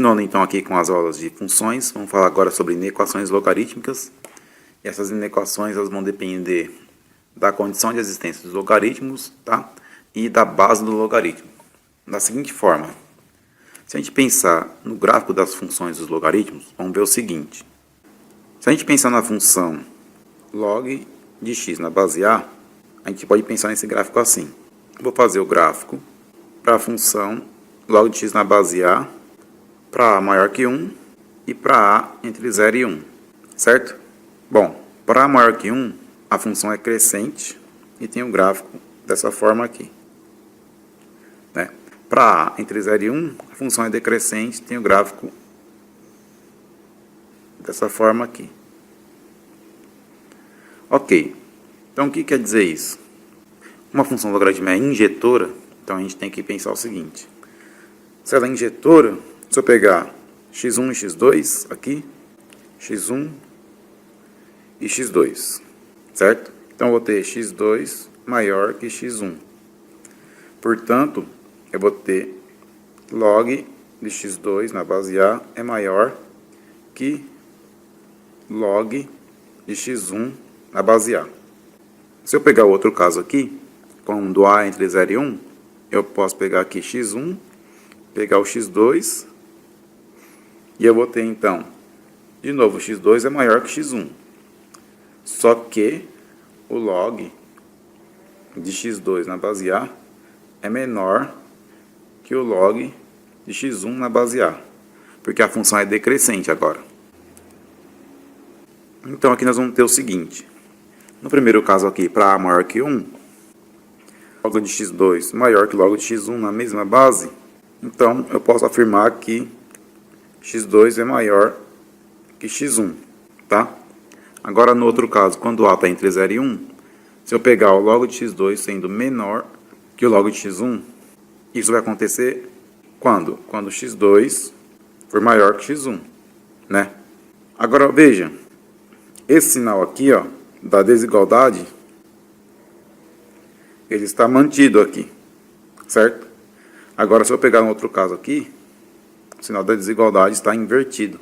Continuando então aqui com as aulas de funções, vamos falar agora sobre inequações logarítmicas. E essas inequações elas vão depender da condição de existência dos logaritmos, tá? E da base do logaritmo. Da seguinte forma, se a gente pensar no gráfico das funções dos logaritmos, vamos ver o seguinte. Se a gente pensar na função log de x na base a gente pode pensar nesse gráfico assim. Vou fazer o gráfico para a função log de x na base a, para a maior que 1 e para a entre 0 e 1, certo? Bom, para a maior que 1, a função é crescente e tem um gráfico dessa forma aqui. Né? Para a entre 0 e 1, a função é decrescente e tem o gráfico dessa forma aqui. Ok, então o que quer dizer isso? Uma função logarítmica é injetora, então a gente tem que pensar o seguinte. Se ela é injetora, se eu pegar x1 e x2 aqui, x1 e x2, certo? Então eu vou ter x2 maior que x1. Portanto, eu vou ter log de x2 na base a é maior que log de x1 na base a. Se eu pegar outro caso aqui, quando a entre 0 e 1, eu posso pegar aqui x1, pegar o x2, e eu vou ter então, de novo, x2 é maior que x1. Só que o log de x2 na base a é menor que o log de x1 na base a, porque a função é decrescente agora. Então aqui nós vamos ter o seguinte. No primeiro caso aqui, para a maior que 1, log de x2 maior que log de x1 na mesma base, então eu posso afirmar que x2 é maior que x1, tá? Agora no outro caso, quando a está entre 0 e 1, se eu pegar o log de x2 sendo menor que o log de x1, isso vai acontecer quando? Quando x2 for maior que x1, né? Agora veja, esse sinal aqui, ó, da desigualdade, ele está mantido aqui, certo? Agora, se eu pegar um outro caso aqui, o sinal da desigualdade está invertido.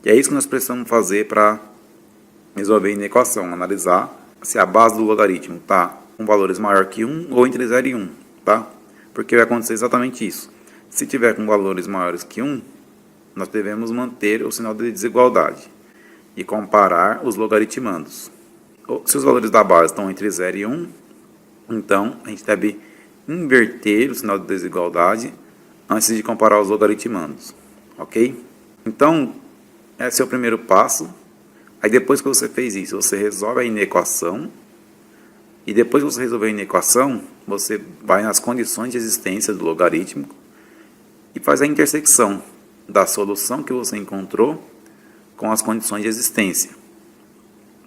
E é isso que nós precisamos fazer para resolver a inequação, analisar se a base do logaritmo está com valores maior que 1 ou entre 0 e 1, tá? Porque vai acontecer exatamente isso. Se tiver com valores maiores que 1, nós devemos manter o sinal de desigualdade e comparar os logaritmandos. Se os valores da base estão entre 0 e 1, então a gente deve inverter o sinal de desigualdade antes de comparar os logaritmandos, ok? Então, esse é o primeiro passo. Aí depois que você fez isso, você resolve a inequação. E depois que você resolver a inequação, você vai nas condições de existência do logaritmo e faz a intersecção da solução que você encontrou com as condições de existência,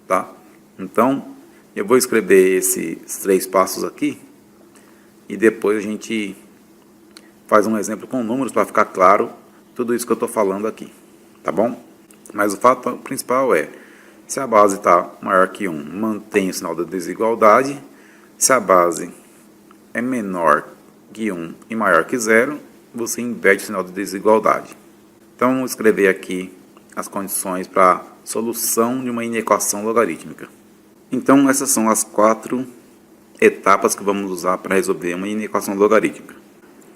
tá? Então, eu vou escrever esses 3 passos aqui e depois a gente faz um exemplo com números para ficar claro tudo isso que eu estou falando aqui, tá bom? Mas o fato principal é, se a base está maior que 1, mantém o sinal da desigualdade. Se a base é menor que 1 e maior que 0, você inverte o sinal da desigualdade. Então, vamos escrever aqui as condições para a solução de uma inequação logarítmica. Então, essas são as 4 etapas que vamos usar para resolver uma inequação logarítmica.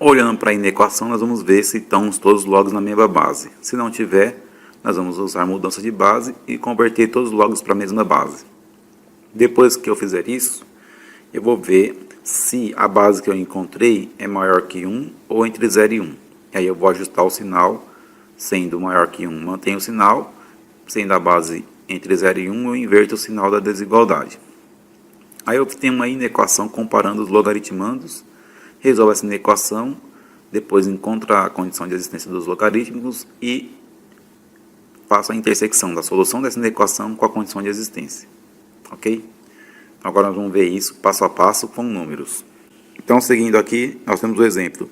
Olhando para a inequação, nós vamos ver se estão todos os logs na mesma base. Se não tiver, nós vamos usar mudança de base e converter todos os logs para a mesma base. Depois que eu fizer isso, eu vou ver se a base que eu encontrei é maior que 1 ou entre 0 e 1. Aí eu vou ajustar o sinal, sendo maior que 1, mantenho o sinal, sendo a base entre 0 e 1, eu inverto o sinal da desigualdade. Aí eu tenho uma inequação comparando os logaritmandos, resolvo essa inequação, depois encontro a condição de existência dos logaritmos e faço a intersecção da solução dessa equação com a condição de existência. Ok? Agora nós vamos ver isso passo a passo com números. Então, seguindo aqui, nós temos o exemplo.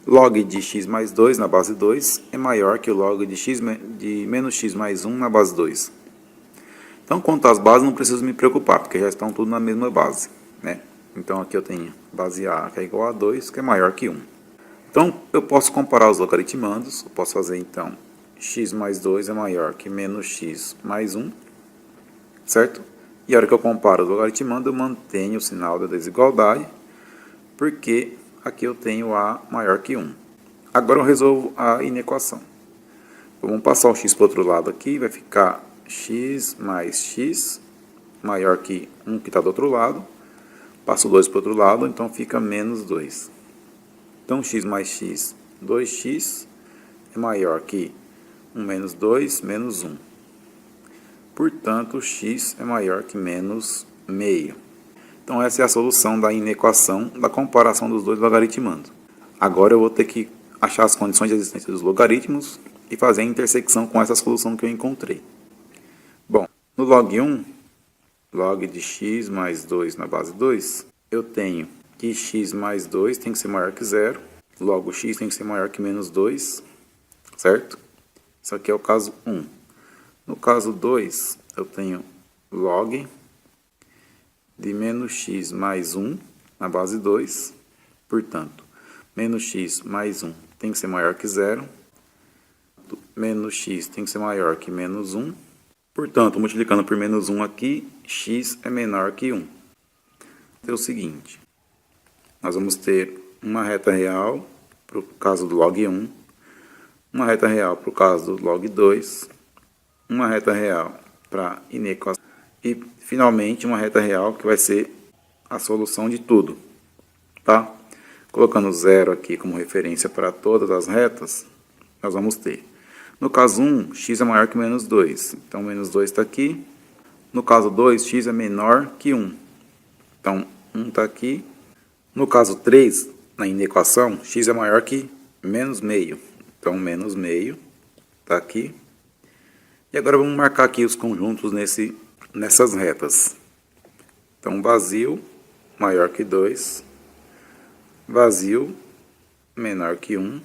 Log de x mais 2 na base 2 é maior que o log de menos x mais 1 na base 2. Então, quanto às bases, não preciso me preocupar, porque já estão tudo na mesma base, né? Então, aqui eu tenho base A, que é igual a 2, que é maior que 1. Então, eu posso comparar os logaritmandos. Eu posso fazer, então, x mais 2 é maior que menos x mais 1, certo? E a hora que eu comparo os logaritmandos, eu mantenho o sinal da desigualdade, porque aqui eu tenho a maior que 1. Agora eu resolvo a inequação. Vamos passar o x para o outro lado aqui, vai ficar x mais x maior que 1 que está do outro lado. Passo o 2 para o outro lado, então fica menos 2. Então, x mais x, 2x, é maior que 1 menos 2, menos 1. Portanto, x é maior que menos meio. Então, essa é a solução da inequação da comparação dos dois logaritmandos. Agora eu vou ter que achar as condições de existência dos logaritmos e fazer a intersecção com essa solução que eu encontrei. Bom, no log 1, log de x mais 2 na base 2, eu tenho que x mais 2 tem que ser maior que 0, logo x tem que ser maior que menos 2, certo? Isso aqui é o caso 1. No caso 2, eu tenho log de menos x mais 1 na base 2, portanto, menos x mais 1 tem que ser maior que 0, menos x tem que ser maior que menos 1, portanto, multiplicando por menos 1 aqui, x é menor que 1. É o seguinte, nós vamos ter uma reta real para o caso do log 1, uma reta real para o caso do log 2, uma reta real para inequação e, finalmente, uma reta real que vai ser a solução de tudo, tá? Colocando 0 aqui como referência para todas as retas, nós vamos ter. No caso 1, x é maior que menos 2, então menos 2 está aqui. No caso 2, x é menor que 1, então 1 está aqui. No caso 3, na inequação, x é maior que menos meio, então menos meio está aqui. E agora vamos marcar aqui os conjuntos nessas retas. Então, vazio maior que 2, vazio menor que 1,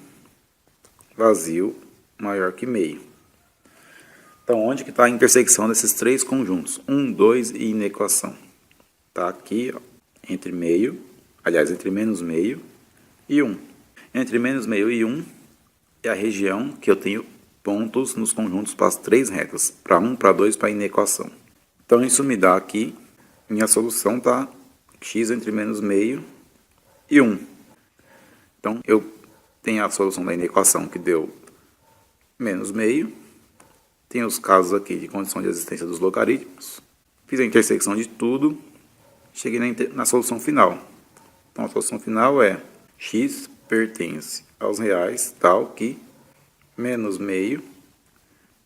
vazio maior que meio. Então, onde que está a intersecção desses três conjuntos? 1, 2 e inequação. Está aqui, ó, entre meio, aliás, entre menos meio e 1. Entre menos meio e 1 é a região que eu tenho pontos nos conjuntos para as três retas, para 1, para 2, para a inequação. Então, isso me dá aqui, minha solução está x entre menos meio e 1. Então, eu tenho a solução da inequação que deu menos meio. Tem os casos aqui de condição de existência dos logaritmos. Fiz a intersecção de tudo. Cheguei na solução final. Então, a solução final é x pertence aos reais, tal que menos meio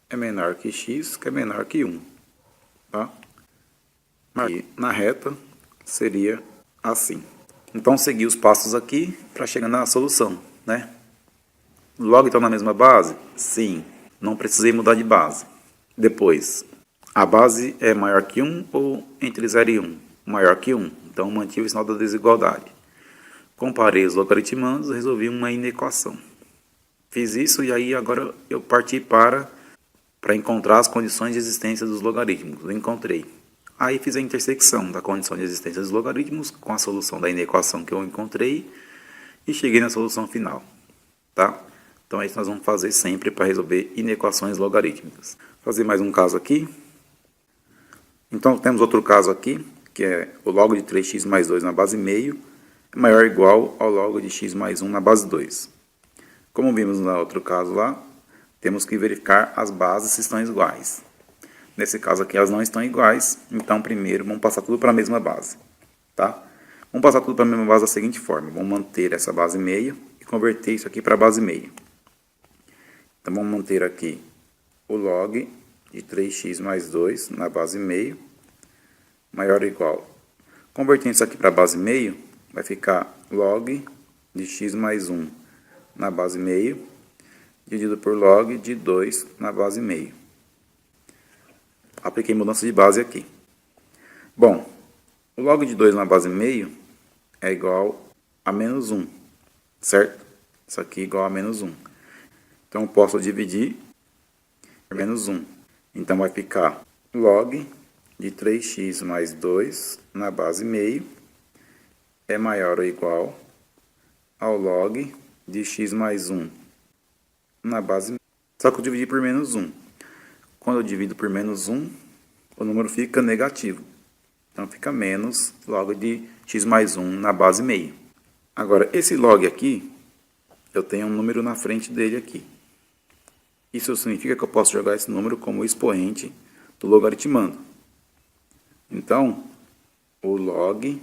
é menor que x, que é menor que 1. Tá? E na reta seria assim. Então, segui os passos aqui para chegar na solução, né? Log está na mesma base? Sim. Não precisei mudar de base. Depois, a base é maior que 1 ou entre 0 e 1? Maior que 1. Então, mantive o sinal da desigualdade. Comparei os logaritmandos e resolvi uma inequação. Fiz isso e aí agora eu parti para encontrar as condições de existência dos logaritmos. Eu encontrei. Aí fiz a intersecção da condição de existência dos logaritmos com a solução da inequação que eu encontrei e cheguei na solução final. Tá? Então é isso que nós vamos fazer sempre para resolver inequações logarítmicas. Vou fazer mais um caso aqui. Então temos outro caso aqui, que é o log de 3x mais 2 na base meio é maior ou igual ao log de x mais 1 na base 2. Como vimos no outro caso lá, temos que verificar as bases se estão iguais. Nesse caso aqui elas não estão iguais, então primeiro vamos passar tudo para a mesma base. Tá? Vamos passar tudo para a mesma base da seguinte forma. Vamos manter essa base meio e converter isso aqui para a base meio. Então, vamos manter aqui o log de 3x mais 2 na base meio, maior ou igual. Convertendo isso aqui para a base meio, vai ficar log de x mais 1 na base meio, dividido por log de 2 na base meio. Apliquei mudança de base aqui. Bom, o log de 2 na base meio é igual a menos 1, certo? Isso aqui é igual a menos 1. Então, eu posso dividir por menos 1. Então, vai ficar log de 3x mais 2 na base meio é maior ou igual ao log de x mais 1 na base, só que eu dividi por menos 1. Quando eu divido por menos 1, o número fica negativo. Então fica menos log de x mais 1 na base meio. Agora, esse log aqui, eu tenho um número na frente dele aqui. Isso significa que eu posso jogar esse número como expoente do logaritmando. Então, o log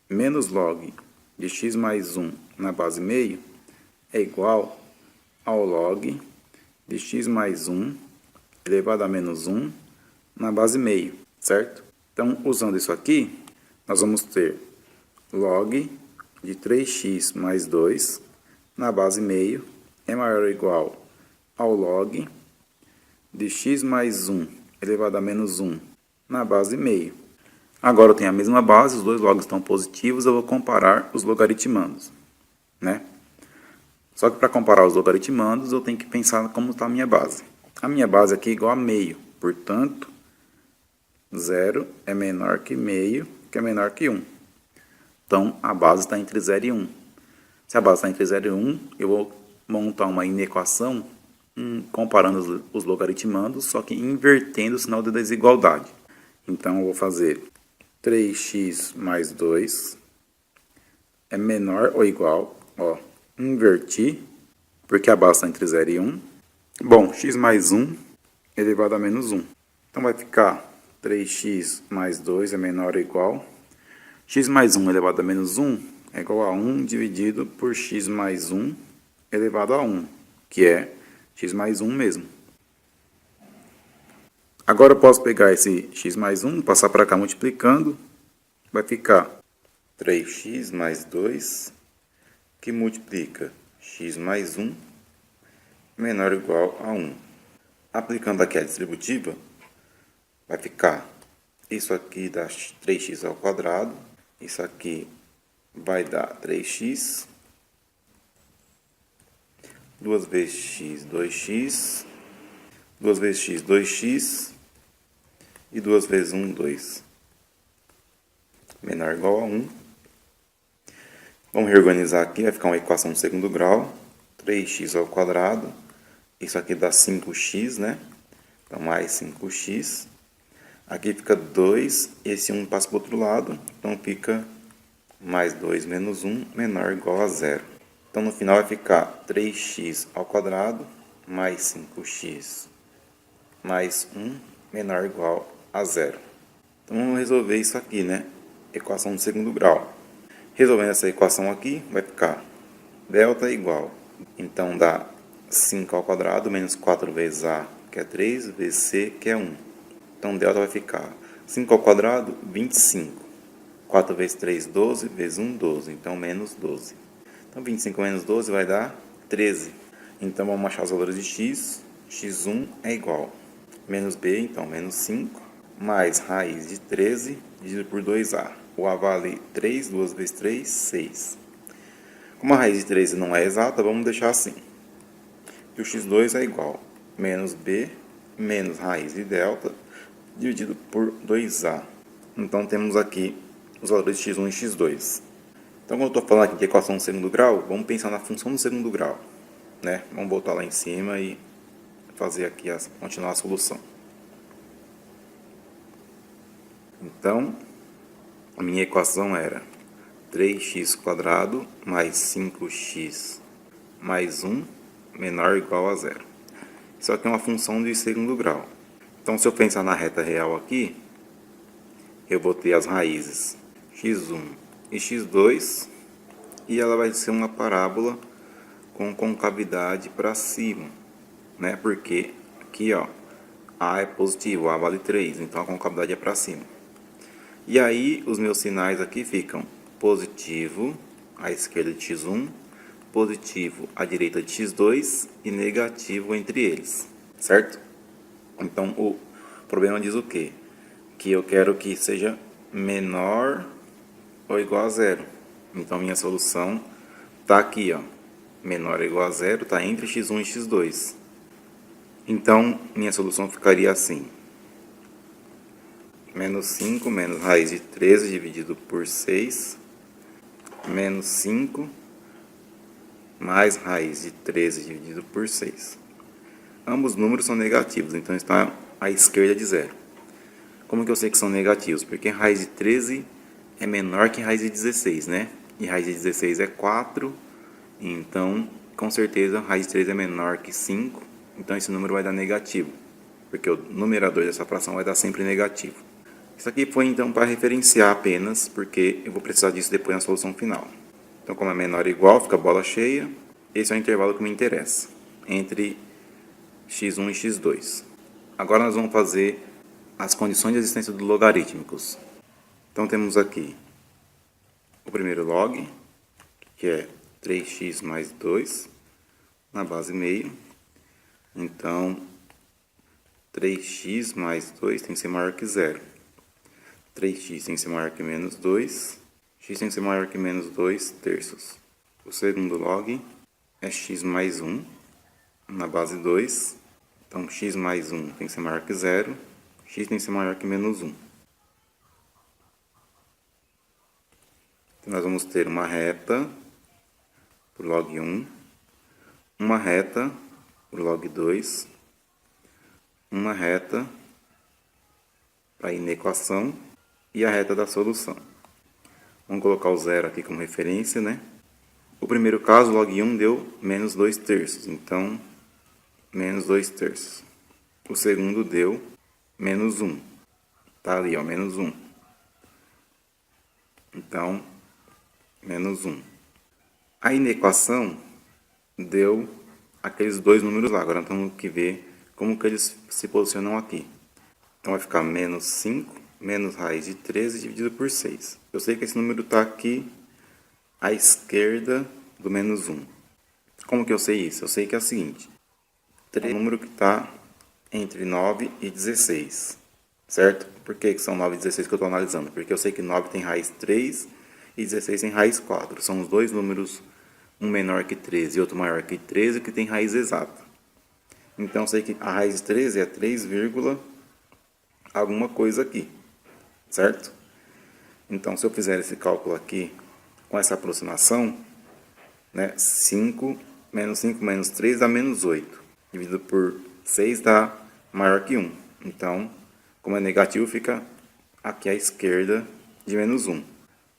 menos log de x mais 1 na base meio é igual ao log de x mais 1 elevado a menos 1 na base meio, certo? Então, usando isso aqui, nós vamos ter log de 3x mais 2 na base meio é maior ou igual ao log de x mais 1 elevado a menos 1 na base meio. Agora eu tenho a mesma base, os dois logs estão positivos, eu vou comparar os logaritmandos, né? Só que para comparar os logaritmandos, eu tenho que pensar como está a minha base. A minha base aqui é igual a meio, portanto, 0 é menor que meio, que é menor que 1. Então, a base está entre 0 e 1. Se a base está entre 0 e 1, eu vou montar uma inequação comparando os logaritmandos, só que invertendo o sinal de desigualdade. Então, eu vou fazer 3x mais 2 é menor ou igual, inverti, porque a base está entre 0 e 1. Bom, x mais 1 elevado a menos 1. Então, vai ficar 3x mais 2 é menor ou igual. X mais 1 elevado a menos 1 é igual a 1 dividido por x mais 1 elevado a 1, que é x mais 1 mesmo. Agora eu posso pegar esse x mais 1, passar para cá multiplicando, vai ficar 3x mais 2, que multiplica x mais 1, menor ou igual a 1. Aplicando aqui a distributiva, vai ficar isso aqui dá 3x ao quadrado, isso aqui vai dar 3x, 2 vezes x, 2x, 2 vezes x, 2x, e 2 vezes 1, 2. Menor ou igual a 1. Vamos reorganizar aqui, vai ficar uma equação de segundo grau, 3x ao quadrado, isso aqui dá 5x, né? Então, mais 5x. Aqui fica 2, esse 1 passa para o outro lado, então fica mais 2 menos 1, menor ou igual a 0. Então, no final vai ficar 3x ao quadrado, mais 5x, mais 1, menor ou igual a 0. Então, vamos resolver isso aqui, né? Equação de segundo grau. Resolvendo essa equação aqui, vai ficar delta igual. Então, dá 5 ao quadrado, menos 4 vezes a, que é 3, vezes c, que é 1. Então, delta vai ficar 5 ao quadrado, 25. 4 vezes 3, 12, vezes 1, 12. Então, menos 12. Então, 25 menos 12 vai dar 13. Então, vamos achar os valores de x. x1 é igual. Menos b, então, menos 5. Mais raiz de 13, dividido por 2a. O a vale 3, 2 vezes 3, 6. Como a raiz de 13 não é exata, vamos deixar assim. E o x2 é igual. Menos b, menos raiz de delta, dividido por 2a. Então, temos aqui os valores de x1 e x2. Então, quando eu estou falando aqui de equação de segundo grau, vamos pensar na função do segundo grau, né? Vamos voltar lá em cima e fazer aqui, continuar a solução. Então, a minha equação era 3x² mais 5x mais 1 menor ou igual a 0. Isso aqui é uma função de segundo grau. Então, se eu pensar na reta real aqui, eu vou ter as raízes x1 e x2, e ela vai ser uma parábola com concavidade para cima, né? Porque aqui, ó, a é positivo, a vale 3, então a concavidade é para cima. E aí, os meus sinais aqui ficam positivo à esquerda de x1, positivo à direita de x2 e negativo entre eles, certo? Então, o problema diz o quê? Que eu quero que seja menor ou igual a 0. Então, minha solução está aqui, ó, menor ou igual a 0, está entre x1 e x2. Então, minha solução ficaria assim. Menos 5 menos raiz de 13 dividido por 6, menos 5 mais raiz de 13 dividido por 6. Ambos números são negativos, então está à esquerda de zero. Como que eu sei que são negativos? Porque raiz de 13 é menor que raiz de 16, né? E raiz de 16 é 4, então com certeza raiz de 13 é menor que 5, então esse número vai dar negativo, porque o numerador dessa fração vai dar sempre negativo. Isso aqui foi então para referenciar apenas, porque eu vou precisar disso depois na solução final. Então, como é menor ou igual, fica bola cheia. Esse é o intervalo que me interessa, entre x1 e x2. Agora nós vamos fazer as condições de existência dos logarítmicos. Então temos aqui o primeiro log, que é 3x mais 2, na base meio. Então, 3x mais 2 tem que ser maior que zero. 3x tem que ser maior que menos 2. X tem que ser maior que menos 2 terços. O segundo log é x mais 1, na base 2. Então, x mais 1 tem que ser maior que zero. X tem que ser maior que menos 1. Então, nós vamos ter uma reta por log 1, uma reta por log 2, uma reta para a inequação e a reta da solução. Vamos colocar o zero aqui como referência, né? O primeiro caso, log 1 deu menos 2 terços, então menos 2 terços. O segundo deu menos 1. Tá ali, ó, menos 1. Então, menos 1. A inequação deu aqueles dois números lá. Agora nós temos que ver como que eles se posicionam aqui. Então, vai ficar menos 5 menos raiz de 13 dividido por 6. Eu sei que esse número está aqui à esquerda do menos 1. Como que eu sei isso? Eu sei que é o seguinte. 3 é um número que está entre 9 e 16. Certo? Por que são 9 e 16 que eu estou analisando? Porque eu sei que 9 tem raiz 3 e 16 tem raiz 4. São os dois números, um menor que 13 e outro maior que 13, que tem raiz exata. Então, eu sei que a raiz de 13 é 3, alguma coisa aqui. Certo? Então, se eu fizer esse cálculo aqui com essa aproximação, né, 5 menos 3 dá menos 8. Dividido por 6 dá maior que 1. Então, como é negativo, fica aqui à esquerda de menos 1.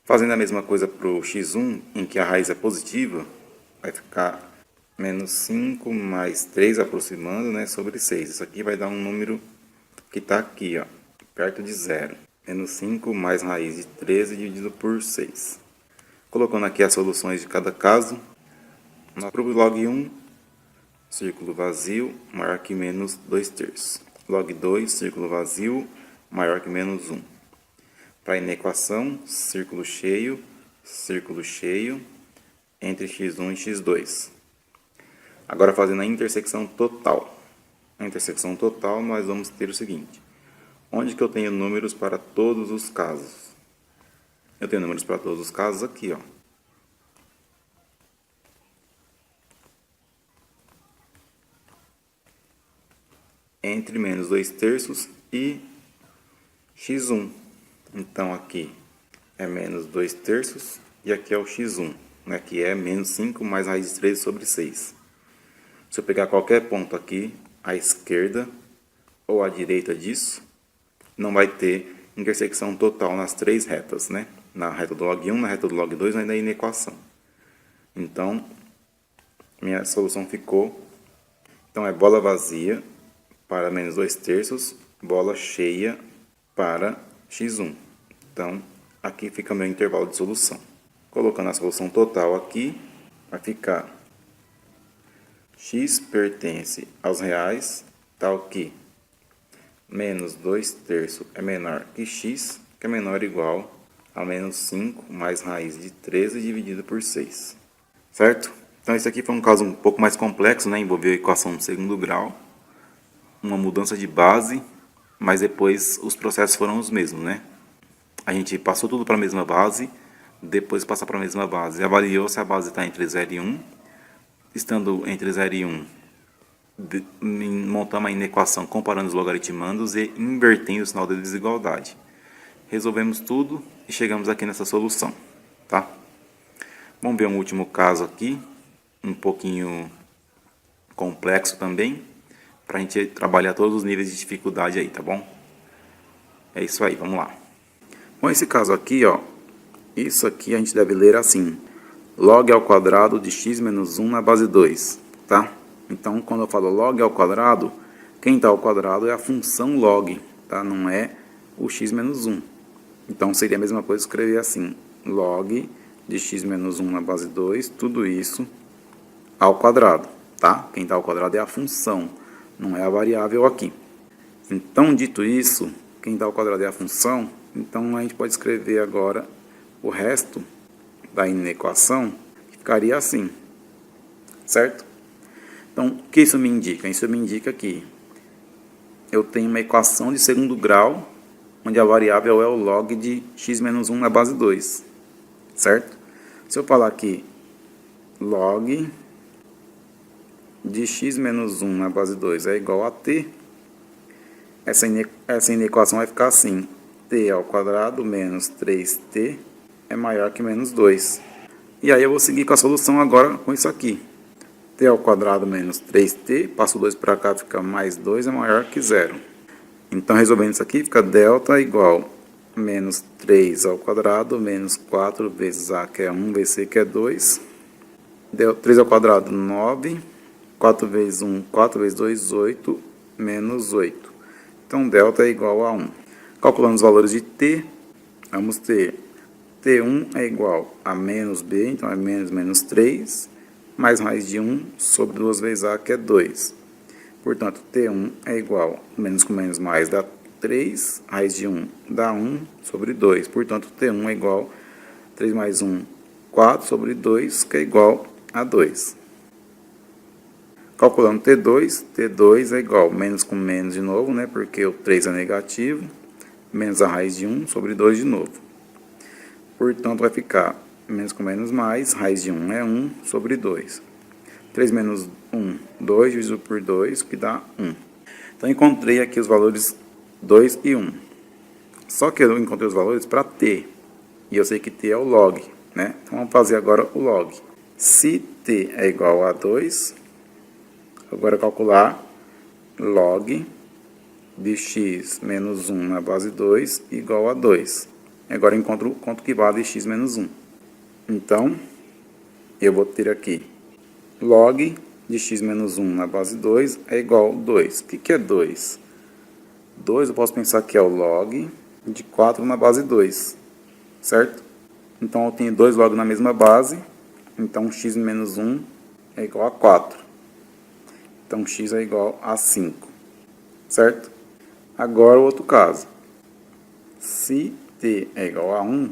Fazendo a mesma coisa para o x1, em que a raiz é positiva, vai ficar menos 5 mais 3 aproximando, né, sobre 6. Isso aqui vai dar um número que está aqui, ó, perto de zero. Menos 5 mais raiz de 13 dividido por 6. Colocando aqui as soluções de cada caso. Para o log 1, círculo vazio maior que menos 2 terços. Log 2, círculo vazio maior que menos 1. Para a inequação, círculo cheio, entre x1 e x2. Agora fazendo a intersecção total. Na intersecção total nós vamos ter o seguinte. Onde que eu tenho números para todos os casos? Eu tenho números para todos os casos aqui, ó. Entre menos 2 terços e x1. Então, aqui é menos 2 terços e aqui é o x1, né, que é menos 5 mais raiz de 13 sobre 6. Se eu pegar qualquer ponto aqui, à esquerda ou à direita disso, não vai ter intersecção total nas três retas, né? Na reta do log 1, na reta do log 2 e na inequação. Então, minha solução ficou... Então, é bola vazia para menos 2 terços, bola cheia para x1. Então, aqui fica meu intervalo de solução. Colocando a solução total aqui, vai ficar x pertence aos reais, tal que menos 2 terços é menor que x, que é menor ou igual a menos 5 mais raiz de 13 dividido por 6. Certo? Então, esse aqui foi um caso um pouco mais complexo, né? Envolveu a equação de segundo grau, uma mudança de base, mas depois os processos foram os mesmos, né? A gente passou tudo para a mesma base, depois passar para a mesma base. Avaliou se a base está entre 0 e 1. Estando entre 0 e 1, montamos a inequação comparando os logaritmandos e invertendo o sinal da desigualdade. Resolvemos tudo e chegamos aqui nessa solução, tá? Vamos ver um último caso aqui. um pouquinho complexo também, para a gente trabalhar todos os níveis de dificuldade aí, tá bom? É isso aí, vamos lá. Bom, esse caso aqui, ó, isso aqui a gente deve ler assim: log ao quadrado de x menos 1 na base 2, tá? Então, quando eu falo log ao quadrado, quem está ao quadrado é a função log, tá? Não é o x menos 1. Então, seria a mesma coisa escrever assim: log de x menos 1 na base 2, tudo isso ao quadrado, tá? Quem está ao quadrado é a função, não é a variável aqui. Então, dito isso, quem está ao quadrado é a função, então a gente pode escrever agora o resto da inequação, que ficaria assim, certo? Então, o que isso me indica? Isso me indica que eu tenho uma equação de segundo grau, onde a variável é o log de x menos 1 na base 2, certo? Se eu falar aqui log de x menos 1 na base 2 é igual a t, essa inequação vai ficar assim: t ao quadrado menos 3t é maior que menos 2. E aí eu vou seguir com a solução agora com isso aqui. T ao quadrado menos 3t, passo 2 para cá, fica mais 2 é maior que 0. Então, resolvendo isso aqui, fica delta igual menos 3 ao quadrado menos 4 vezes a, que é 1, vezes c, que é 2. 3 ao quadrado, 9. 4 vezes 1, 4 vezes 2, 8, menos 8. Então, delta é igual a 1. Calculando os valores de t, vamos ter t1 é igual a menos b, então é menos 3, mais raiz de 1 sobre 2 vezes a, que é 2. Portanto, t1 é igual, menos com menos mais dá 3, raiz de 1 dá 1 sobre 2. Portanto, t1 é igual a 3 mais 1, 4 sobre 2, que é igual a 2. Calculando T2, T2 é igual, menos com menos de novo, né, porque o 3 é negativo, menos a raiz de 1 sobre 2 de novo. Portanto, vai ficar menos com menos mais, raiz de 1 é 1 sobre 2. 3 menos 1, 2 dividido por 2, que dá 1. Então, encontrei aqui os valores 2 e 1. Só que eu encontrei os valores para t, e eu sei que t é o log, né? Então, vamos fazer agora o log. Se t é igual a 2, agora calcular log de x menos 1 na base 2 igual a 2. Agora encontro quanto que vale x menos 1. Então, eu vou ter aqui log de x menos 1 na base 2 é igual a 2. O que é 2? 2 eu posso pensar que é o log de 4 na base 2, certo? Então, eu tenho 2 log na mesma base, então x menos 1 é igual a 4. Então, x é igual a 5, certo? Agora, o outro caso. Se t é igual a 1,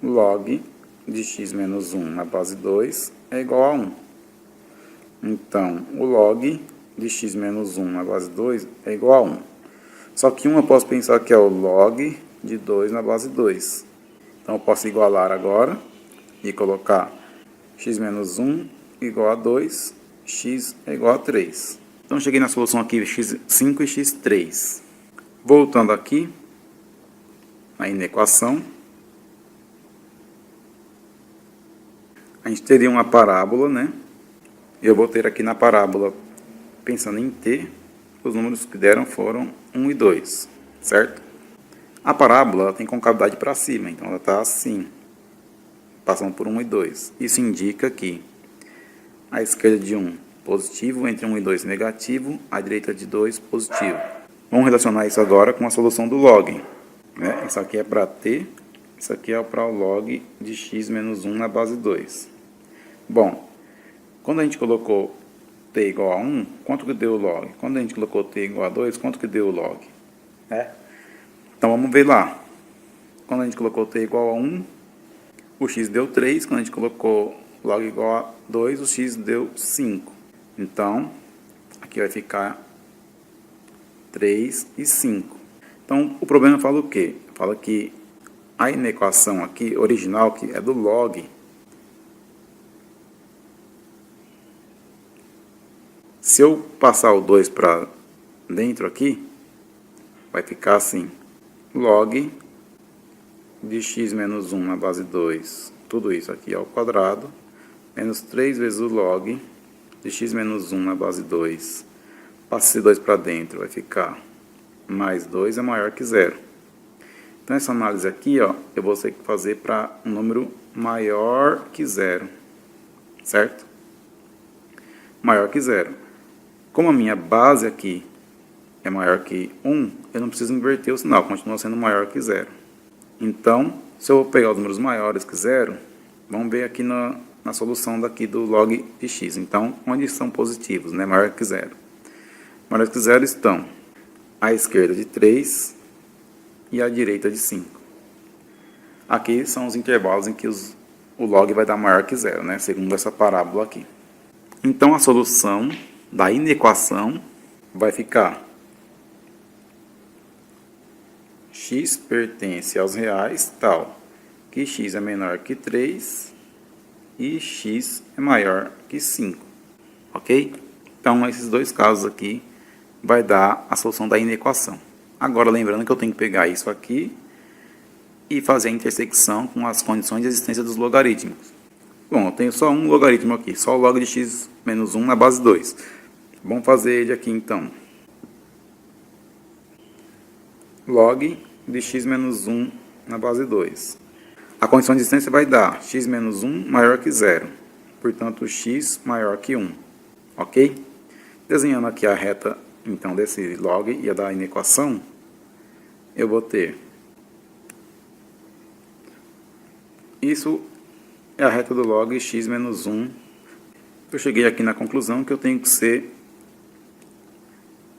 log de x menos 1 na base 2 é igual a 1. Então, o log de x menos 1 na base 2 é igual a 1. Só que 1 eu posso pensar que é o log de 2 na base 2. Então, eu posso igualar agora e colocar x menos 1 igual a 2, x é igual a 3. Então, cheguei na solução aqui, x5 e x3. Voltando aqui, aí na equação, a gente teria uma parábola, né? Eu vou ter aqui na parábola, pensando em t, os números que deram foram 1 e 2, certo? A parábola ela tem concavidade para cima, então ela está assim, passando por 1 e 2. Isso indica que a esquerda de 1 positivo, entre 1 e 2 negativo, a direita de 2 positivo. Vamos relacionar isso agora com a solução do log, né? Isso aqui é para t, isso aqui é para o log de x menos 1 na base 2. Bom, quando a gente colocou t igual a 1, quanto que deu o log? Quando a gente colocou t igual a 2, quanto que deu o log? Então vamos ver lá. Quando a gente colocou t igual a 1, o x deu 3. Quando a gente colocou log igual a 2, o x deu 5. Então, aqui vai ficar 3 e 5. Então, o problema fala o quê? Fala que a inequação aqui, original, que é do log, se eu passar o 2 para dentro aqui, vai ficar assim, log de x menos 1 na base 2, tudo isso aqui ao quadrado, menos 3 vezes o log de x menos 1 na base 2. Passa esse 2 para dentro, vai ficar mais 2 é maior que 0. Então, essa análise aqui, ó, eu vou ter que fazer para um número maior que 0, certo? Maior que 0. Como a minha base aqui é maior que 1, eu não preciso inverter o sinal, continua sendo maior que 0. Então, se eu pegar os números maiores que 0, vamos ver aqui na solução daqui do log de x. Então, onde são positivos, né? Maior que 0. Maior que 0 estão à esquerda de 3 e à direita de 5. Aqui são os intervalos em que o log vai dar maior que 0, né? Segundo essa parábola aqui. Então, a solução da inequação vai ficar x pertence aos reais tal que x é menor que 3 e x é maior que 5. Ok? Então, esses dois casos aqui vai dar a solução da inequação. Agora, lembrando que eu tenho que pegar isso aqui e fazer a intersecção com as condições de existência dos logaritmos. Bom, eu tenho só um logaritmo aqui, só o log de x menos 1 na base 2. Vamos fazer ele aqui, então. Log de x menos 1 na base 2. A condição de existência vai dar x menos 1 maior que 0. Portanto, x maior que 1. Ok? Desenhando aqui a reta, então, desse log e a da inequação, eu vou ter... Isso é a reta do log x menos 1. Eu cheguei aqui na conclusão que eu tenho que ser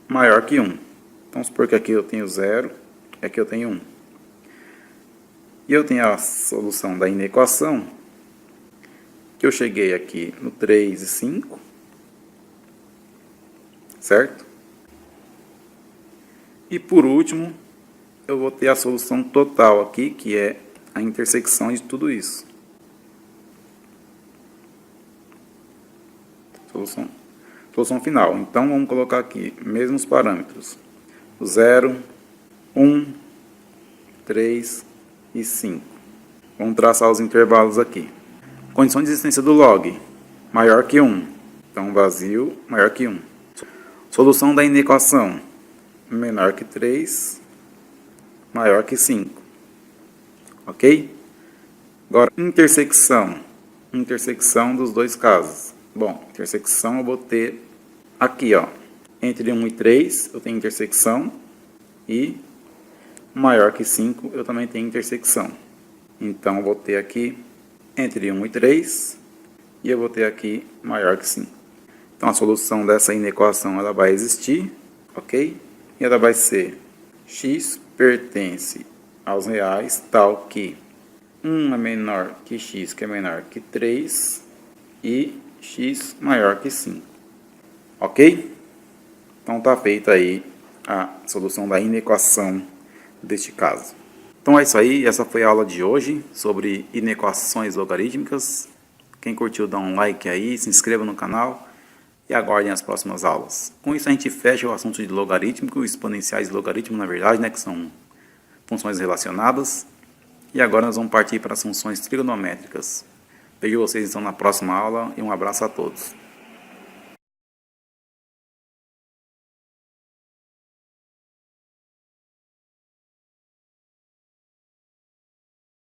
maior que 1. Então, vamos supor que aqui eu tenho 0 e aqui eu tenho 1. E eu tenho a solução da inequação, que eu cheguei aqui no 3 e 5, certo? E por último, eu vou ter a solução total aqui, que é a intersecção de tudo isso. Solução final. Então, vamos colocar aqui mesmos parâmetros. 0, 1, 3 e 5. Vamos traçar os intervalos aqui. Condição de existência do log, maior que 1. Então, vazio, maior que 1. Solução da inequação, menor que 3, maior que 5. Ok? Agora, intersecção. Intersecção dos dois casos. Bom, intersecção eu vou ter aqui, ó. Entre 1 e 3 eu tenho intersecção. E maior que 5 eu também tenho intersecção. Então, eu vou ter aqui entre 1 e 3. E eu vou ter aqui maior que 5. Então, a solução dessa inequação ela vai existir. Ok? E ela vai ser x pertence aos reais tal que 1 é menor que x, que é menor que 3, e x maior que 5. Ok? Então, está feita aí a solução da inequação deste caso. Então, é isso aí. Essa foi a aula de hoje sobre inequações logarítmicas. Quem curtiu, dá um like aí, se inscreva no canal e aguardem as próximas aulas. Com isso, a gente fecha o assunto de logarítmico, exponenciais e logaritmo, na verdade, né, que são funções relacionadas. E agora nós vamos partir para as funções trigonométricas. Vejo vocês então na próxima aula e um abraço a todos.